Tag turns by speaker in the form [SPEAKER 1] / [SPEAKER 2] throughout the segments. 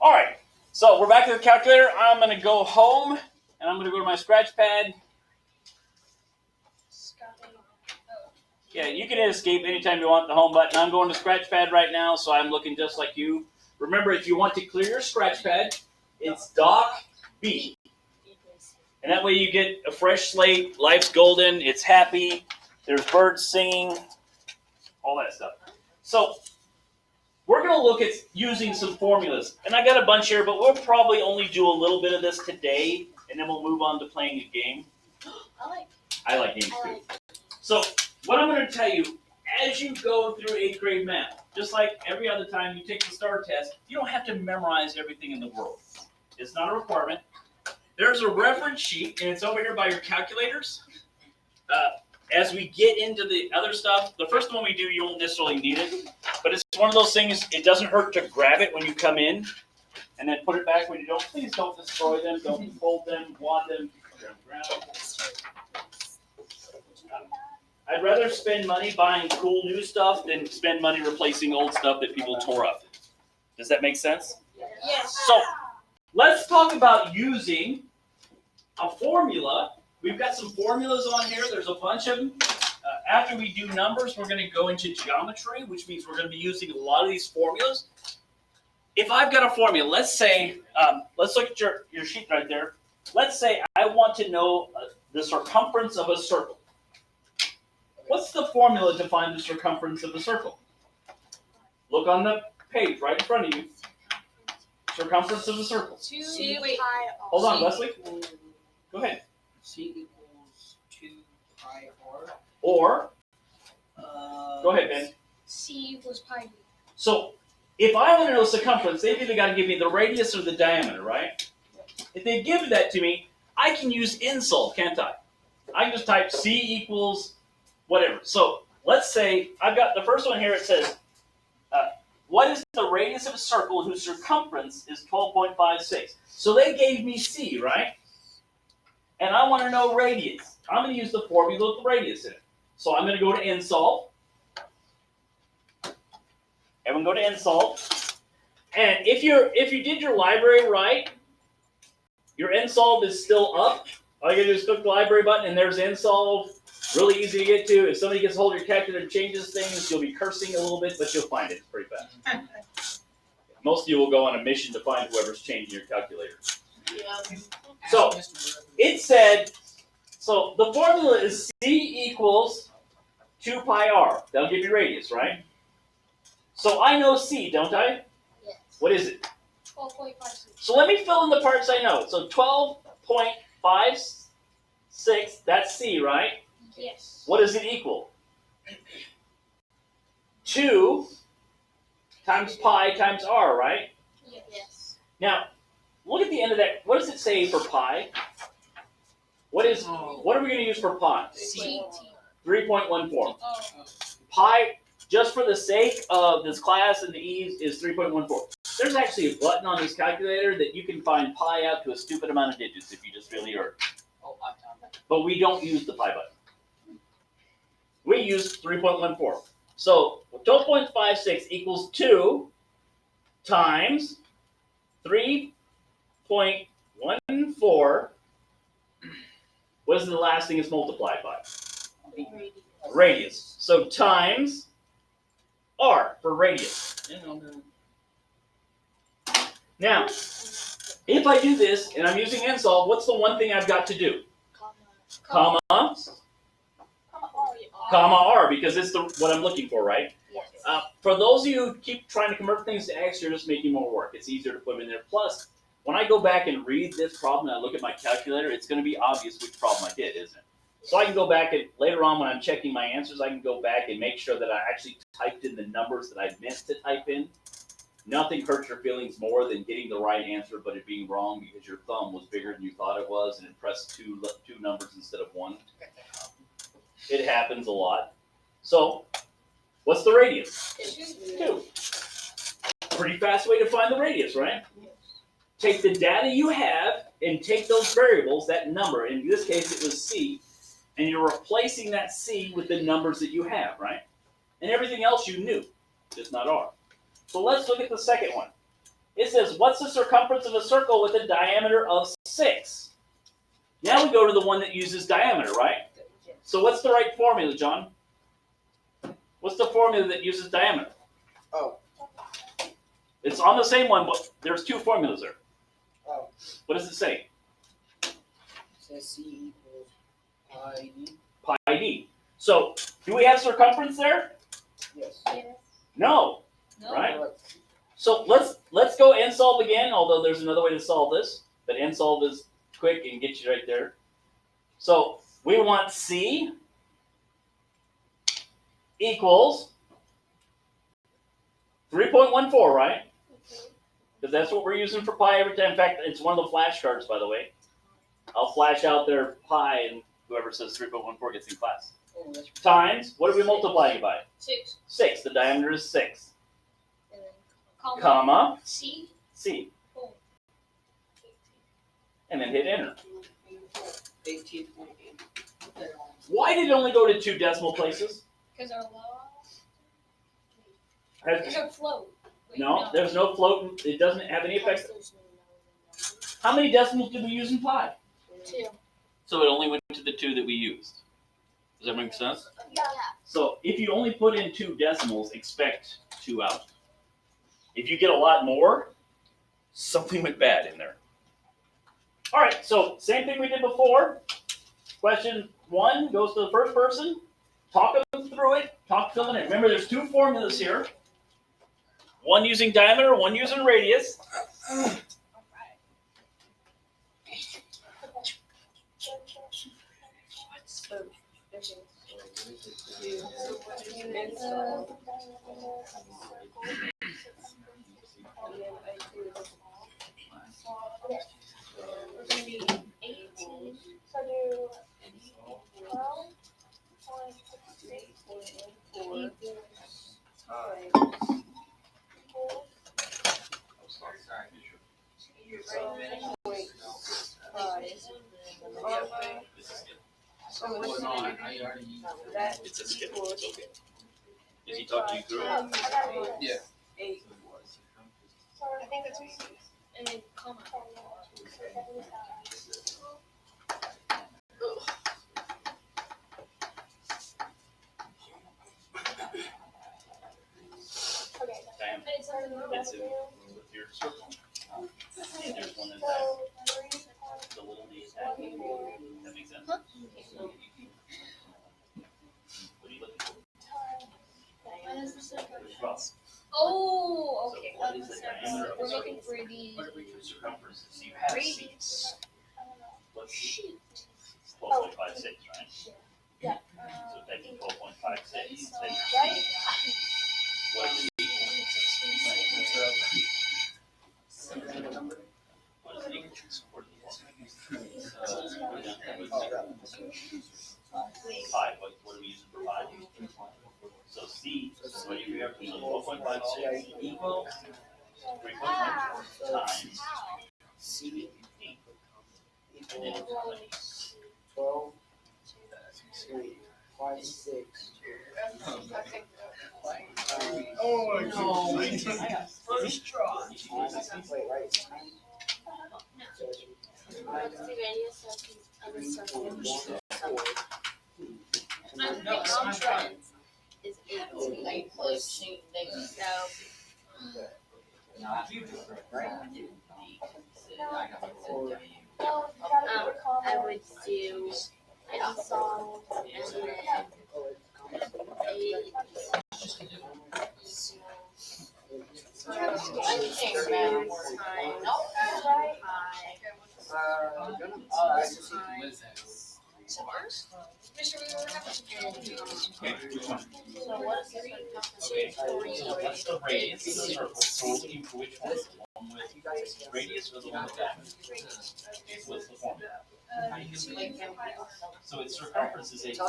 [SPEAKER 1] All right, so we're back to the calculator. I'm going to go home, and I'm going to go to my scratch pad. Yeah, you can hit escape anytime you want the home button. I'm going to scratch pad right now, so I'm looking just like you. Remember, if you want to clear your scratch pad, it's Doc B. And that way you get a fresh slate. Life's golden. It's happy. There's birds singing. All that stuff. So we're going to look at using some formulas. And I got a bunch here, but we'll probably only do a little bit of this today, and then we'll move on to playing a game. I like games too. So what I'm going to tell you, as you go through 8th grade math, just like every other time you take the STAR test, you don't have to memorize everything in the world. It's not a requirement. There's a reference sheet, and it's over here by your calculators. As we get into the other stuff, the first one we do, you won't necessarily need it, but it's one of those things, it doesn't hurt to grab it when you come in, and then put it back when you don't. Please don't destroy them, don't fold them, wad them, put them on the ground. I'd rather spend money buying cool new stuff than spend money replacing old stuff that people tore up. Does that make sense?
[SPEAKER 2] Yes.
[SPEAKER 1] So, let's talk about using a formula. We've got some formulas on here. There's a bunch of them. After we do numbers, we're going to go into geometry, which means we're going to be using a lot of these formulas. If I've got a formula, let's say, let's look at your sheet right there. Let's say I want to know the circumference of a circle. What's the formula to find the circumference of a circle? Look on the page right in front of you. Circumference of a circle. Hold on, Leslie. Go ahead.
[SPEAKER 3] C equals 2 pi r.
[SPEAKER 1] Or, go ahead, Ben.
[SPEAKER 2] C equals pi d.
[SPEAKER 1] So, if I want to know circumference, they've either got to give me the radius or the diameter, right? If they give that to me, I can use nSolve, can't I? I can just type C equals whatever. So, let's say I've got the first one here. It says, what is the radius of a circle whose circumference is 12.56? So they gave me C, right? And I want to know radius. I'm going to use the formula with the radius in it. So I'm going to go to nSolve. Everyone go to nSolve. And if you did your library right, your nSolve is still up. All you got to do is click the library button, and there's nSolve. Really easy to get to. If somebody gets hold of your calculator and changes things, you'll be cursing a little bit, but you'll find it. It's pretty fast. Most of you will go on a mission to find whoever's changing your calculator.
[SPEAKER 2] Yeah.
[SPEAKER 1] So, it said, so the formula is C equals 2 pi r. That'll give you radius, right? So I know C, don't I?
[SPEAKER 2] Yes.
[SPEAKER 1] What is it?
[SPEAKER 2] 12.56.
[SPEAKER 1] So let me fill in the parts I know. So 12.56, that's C, right?
[SPEAKER 2] Yes.
[SPEAKER 1] What does it equal? 2 times pi times r, right?
[SPEAKER 2] Yes.
[SPEAKER 1] Now, look at the end of that. What does it say for pi? What are we going to use for pi?
[SPEAKER 2] C.
[SPEAKER 1] 3.14.
[SPEAKER 2] Oh.
[SPEAKER 1] Pi, just for the sake of this class and the ease, is 3.14. There's actually a button on this calculator that you can find pi out to a stupid amount of digits if you just really are.
[SPEAKER 3] Oh, I've done that.
[SPEAKER 1] But we don't use the pi button. We use 3.14. So 12.56 equals 2 times 3.14. What is the last thing it's multiplied by? Radius. So times r for radius. Now, if I do this and I'm using nSolve, what's the one thing I've got to do? Comma r, because it's what I'm looking for, right?
[SPEAKER 2] Yes.
[SPEAKER 1] For those of you who keep trying to convert things to x, you're just making more work. It's easier to put them in there. Plus, when I go back and read this problem and I look at my calculator, it's going to be obvious which problem I did, isn't it? So I can go back and later on when I'm checking my answers, I can go back and make sure that I actually typed in the numbers that I meant to type in. Nothing hurts your feelings more than getting the right answer, but it being wrong because your thumb was bigger than you thought it was and it pressed two numbers instead of one. It happens a lot. So, what's the radius? 2. Pretty fast way to find the radius, right? Take the data you have and take those variables, that number, in this case it was C, and you're replacing that C with the numbers that you have, right? And everything else you knew, just not R. So let's look at the second one. It says, what's the circumference of a circle with a diameter of 6? Now we go to the one that uses diameter, right? So what's the right formula, John? What's the formula that uses diameter?
[SPEAKER 3] Oh.
[SPEAKER 1] It's on the same one, but there's 2 formulas there.
[SPEAKER 3] Oh.
[SPEAKER 1] What does it say?
[SPEAKER 3] It says C equals pi d.
[SPEAKER 1] Pi d. So, do we have circumference there?
[SPEAKER 3] Yes.
[SPEAKER 2] Yes.
[SPEAKER 1] No,
[SPEAKER 2] No.
[SPEAKER 1] right? So let's go nSolve again, although there's another way to solve this, but nSolve is quick and gets you right there. So we want C equals 3.14, right?
[SPEAKER 2] Okay.
[SPEAKER 1] Because that's what we're using for pi every time. In fact, it's one of the flashcards, by the way. I'll flash out their pi, and whoever says 3.14 gets in class.
[SPEAKER 3] Oh, that's
[SPEAKER 1] Times, what are we multiplying by?
[SPEAKER 2] 6.
[SPEAKER 1] 6. The diameter is 6.
[SPEAKER 2] And then comma.
[SPEAKER 1] Comma,
[SPEAKER 2] C.
[SPEAKER 1] C.
[SPEAKER 2] Boom.
[SPEAKER 1] And then hit enter.
[SPEAKER 3] 18.8.
[SPEAKER 1] Why did it only go to 2 decimal places?
[SPEAKER 2] Because our law.
[SPEAKER 1] Has-
[SPEAKER 2] There's a float. Wait,
[SPEAKER 1] No, there's no float. It doesn't have any effect. How many decimals did we use in pi?
[SPEAKER 2] 2.
[SPEAKER 1] So it only went to the 2 that we used. Does that make sense?
[SPEAKER 2] Yeah.
[SPEAKER 1] So if you only put in 2 decimals, expect 2 out. If you get a lot more, something went bad in there. All right, so same thing we did before. Question 1 goes to the first person. Talk them through it. Talk to them. Remember, there's 2 formulas here. One using diameter, one using radius.
[SPEAKER 2] We're going to be 18.
[SPEAKER 4] So do 12.64 times
[SPEAKER 1] It's a skip. It's okay. Is he talking you through it?
[SPEAKER 3] Yeah.
[SPEAKER 4] 8. I think that's what you use.
[SPEAKER 2] And then comma.
[SPEAKER 4] Okay.
[SPEAKER 1] Diameter.
[SPEAKER 2] It's on the
[SPEAKER 1] It's in with your circle. And there's one in that. The little d is that. That makes sense?
[SPEAKER 2] Huh?
[SPEAKER 1] What are you looking for?
[SPEAKER 2] What is the circle?
[SPEAKER 1] Cross.
[SPEAKER 2] Oh, okay.
[SPEAKER 1] So what is the diameter of
[SPEAKER 2] We're
[SPEAKER 1] the
[SPEAKER 2] looking
[SPEAKER 1] circle?
[SPEAKER 2] for the
[SPEAKER 1] Circumference. So you have C.
[SPEAKER 2] radius.
[SPEAKER 1] What's C?
[SPEAKER 2] Shoot.
[SPEAKER 1] 12.56, right?
[SPEAKER 4] Yeah.
[SPEAKER 1] So type in 12.56.
[SPEAKER 4] Right?
[SPEAKER 1] What is it equal? What is it equal to? Where pi. What are we using for pi? So C, what do you have? So 12.56 equals 3.14 times
[SPEAKER 3] C
[SPEAKER 1] D. And then
[SPEAKER 3] equals 12. 5, 6.
[SPEAKER 1] Oh, no.
[SPEAKER 3] First try. Wait, right?
[SPEAKER 2] What's the radius of these other circles?
[SPEAKER 3] No, it's not right.
[SPEAKER 2] Is 18. So, I would do nSolve and then 8. Mr. We were
[SPEAKER 1] Okay, which one?
[SPEAKER 2] So what is the
[SPEAKER 1] Okay, so what's the radius of the circle? So we're looking for which one? The one with radius or the one with diameter? Okay, so what's the formula? So its circumference is 18.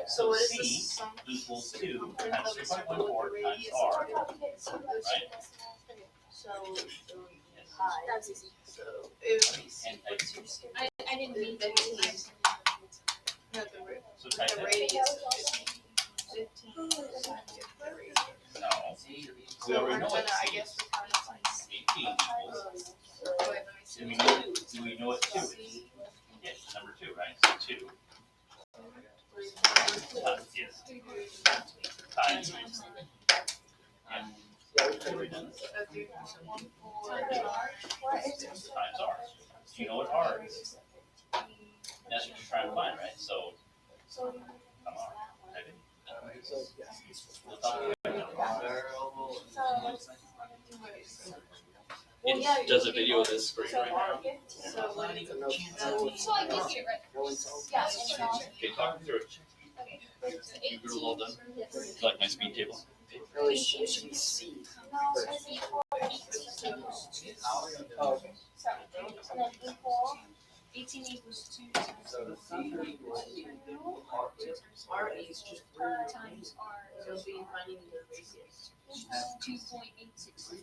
[SPEAKER 1] So C equals 2 times 3.14 times R, right?
[SPEAKER 2] So, that's easy.
[SPEAKER 1] And type,
[SPEAKER 2] I didn't mean that.
[SPEAKER 1] so type that. No. We already know it's C. already done this. Times R. Do you know what R is? That's what you're trying to find, right? So, come on. Type it. We'll talk about it. It does a video of this screen right now. Okay, talk me through it. You girls all done? You like my speed table?
[SPEAKER 3] No, it should be C. Oh, okay.
[SPEAKER 2] 18 equals 2
[SPEAKER 3] So C equals R is just
[SPEAKER 2] times R.
[SPEAKER 5] So it'll be finding the radius.
[SPEAKER 2] 2.86.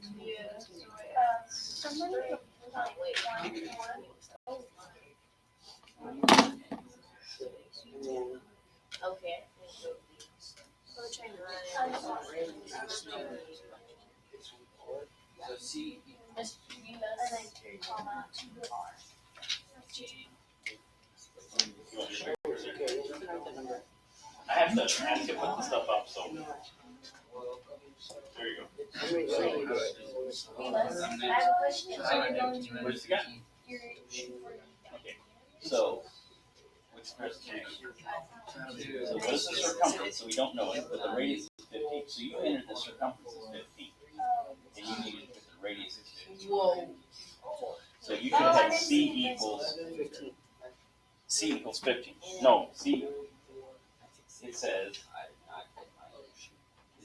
[SPEAKER 5] Okay.
[SPEAKER 3] so C.
[SPEAKER 1] You want to share? I have to put the stuff up, so there you go. Where's the guy? Okay, so what's the first change? So what is the circumference? So we don't know it, but the radius is 15. So you entered the circumference is 15, and you needed to put the radius is 15.
[SPEAKER 5] Whoa.
[SPEAKER 1] So you should have C equals 15. No, C. It says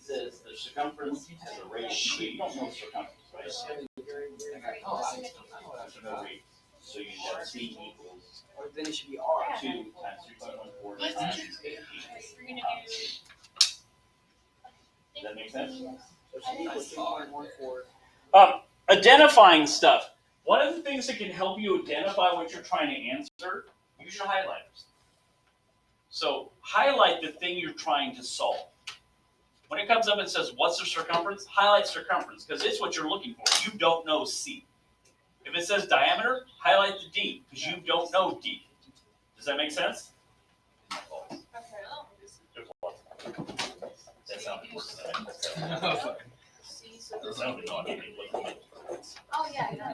[SPEAKER 1] the circumference has a radius. You don't know circumference, right? So you should have C equals
[SPEAKER 3] Or then it should be R.
[SPEAKER 1] 2 times 3.14 times 15. Does that make sense?
[SPEAKER 3] So C equals 2.14.
[SPEAKER 1] Identifying stuff. One of the things that can help you identify what you're trying to answer, use your highlighters. So highlight the thing you're trying to solve. When it comes up and says, what's the circumference? Highlight circumference, because it's what you're looking for. You don't know C. If it says diameter, highlight the D, because you don't know D. Does that make sense? There's lots of them. That sounded worse than I thought. That sounded odd.
[SPEAKER 2] Oh, yeah.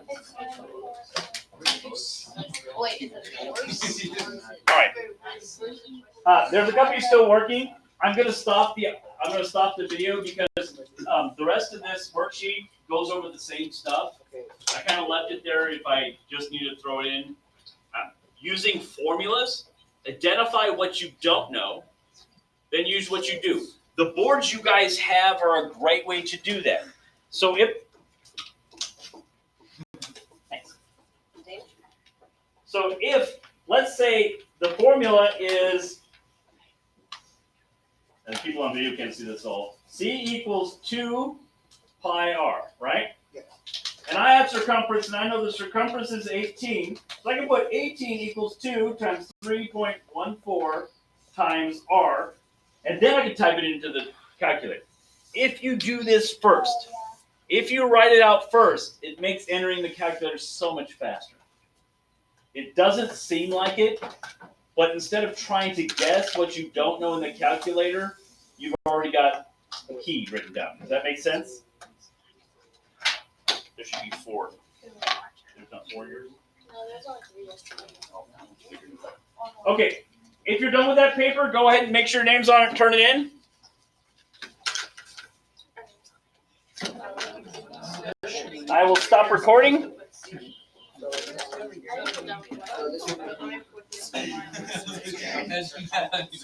[SPEAKER 5] Wait, is it yours?
[SPEAKER 1] All right. There's a couple still working. I'm gonna stop the video because the rest of this worksheet goes over the same stuff.
[SPEAKER 3] Okay.
[SPEAKER 1] I kind of left it there if I just need to throw it in. Using formulas, identify what you don't know, then use what you do. The boards you guys have are a great way to do that. So if let's say the formula is, and people on video can't see this all, C equals 2 pi r, right?
[SPEAKER 3] Yes.
[SPEAKER 1] And I have circumference, and I know the circumference is 18, so I can put 18 equals 2 times 3.14 times r, and then I can type it into the calculator. If you do this first, if you write it out first, it makes entering the calculator so much faster. It doesn't seem like it, but instead of trying to guess what you don't know in the calculator, you've already got a key written down. Does that make sense? There should be 4. There's not 4 here.
[SPEAKER 2] No, there's only 3 yesterday.
[SPEAKER 1] Okay, if you're done with that paper, go ahead and make sure your name's on it and turn it in. I will stop recording.
[SPEAKER 3] So this would be